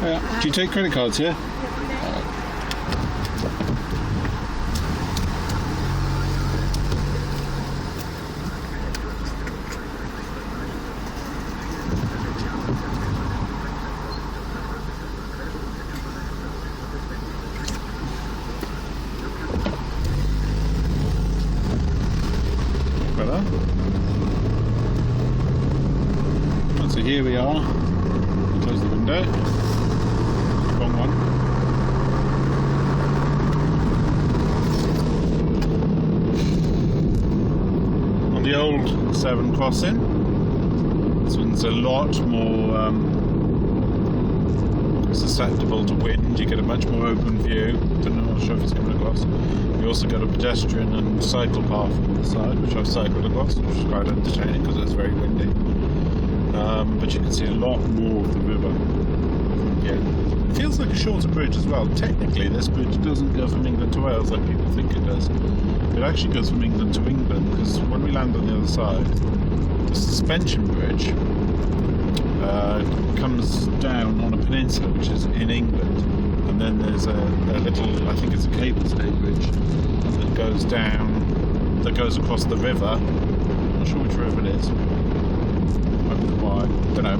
Yeah. Do you take credit cards here? So here we are. Close the window. Wrong one. On the old Severn crossing, this one's a lot more susceptible to wind. You get a much more open view. Not sure if it's coming across. You also got a pedestrian and cycle path on the side, which I've cycled across, which is quite entertaining because it's very windy. But you can see a lot more of the river from here. It feels like a shorter bridge as well. Technically, this bridge doesn't go from England to Wales like people think it does. It actually goes from England to England, because when we land on the other side, the suspension bridge comes down on a peninsula which is in England, and then there's a little, I think it's a cable stay bridge, that goes down, that goes across the river. I'm not sure which river it is. Why? Don't know.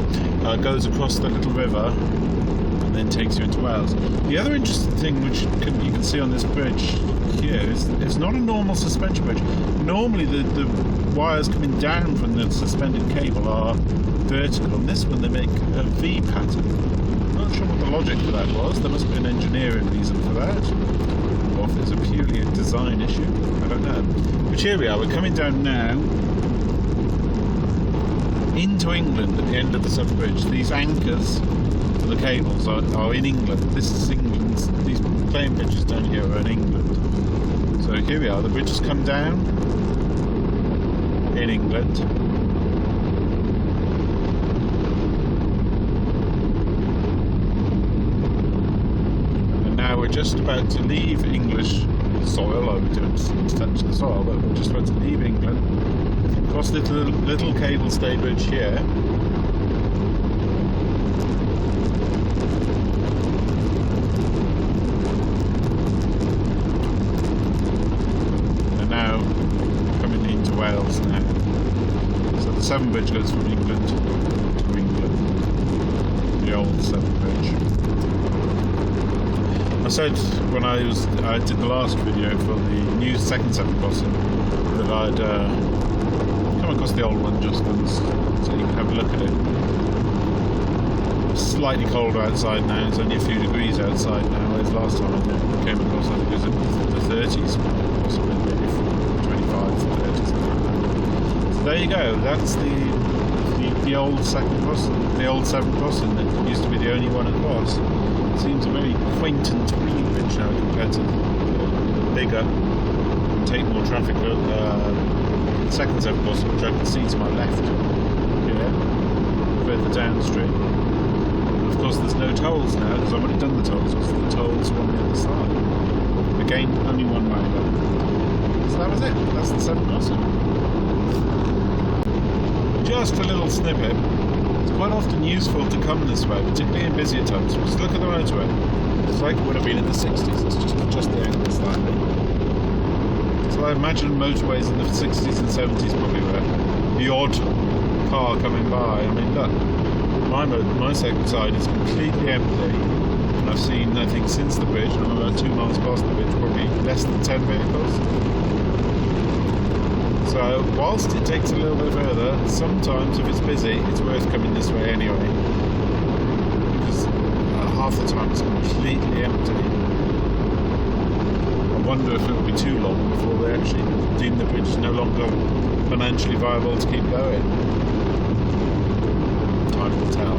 Goes across the little river and then takes you into Wales. The other interesting thing which you can see on this bridge here is it's not a normal suspension bridge. Normally the wires coming down from the suspended cable are vertical. On this one they make a V pattern. I'm not sure what the logic for that was. There must be an engineering reason for that. Or if it's purely a design issue. I don't know. But here we are. We're coming down now into England at the end of the Severn Bridge. These anchors for the cables are in England. This is England. These plain bridges down here are in England. So here we are. The bridge has come down in England. And now we're just about to leave English soil. I would do touch the soil, but we're just about to leave England. Across the little cable stay bridge here. And now coming into Wales now. So the Severn Bridge goes from England to England. The old Severn Bridge. I said when I did the last video for the new second Severn crossing that I'd across the old one just once, so you can have a look at it. It's slightly colder outside now, it's only a few degrees outside now, whereas last time I came across, I think it was in the 30s, possibly maybe 25, 30s. So there you go, that's the old second crossing, the old Severn crossing that used to be the only one across. It seems a very quaint and tiny bridge now compared to the bigger, take more traffic second Severn crossing, which I can see to my left here, further downstream. And of course there's no tolls now, because I've already done the tolls, because the tolls were on the other side. Again, only one way. So that was it, that's the Severn crossing. Just a little snippet. It's quite often useful to come this way, particularly in busier times. Just look at the motorway. It's like it would have been in the 60s, it's just the angle slightly. So I imagine motorways in the 60s and 70s probably were the odd car coming by. I mean, look, my second side is completely empty, and I've seen, I think, since the bridge, and I'm about 2 miles past the bridge, probably less than 10 vehicles. So whilst it takes a little bit further, sometimes if it's busy, it's worth coming this way anyway, because half the time it's completely empty. I wonder if it will be too long before they actually deem the bridge no longer financially viable to keep going. Time will tell.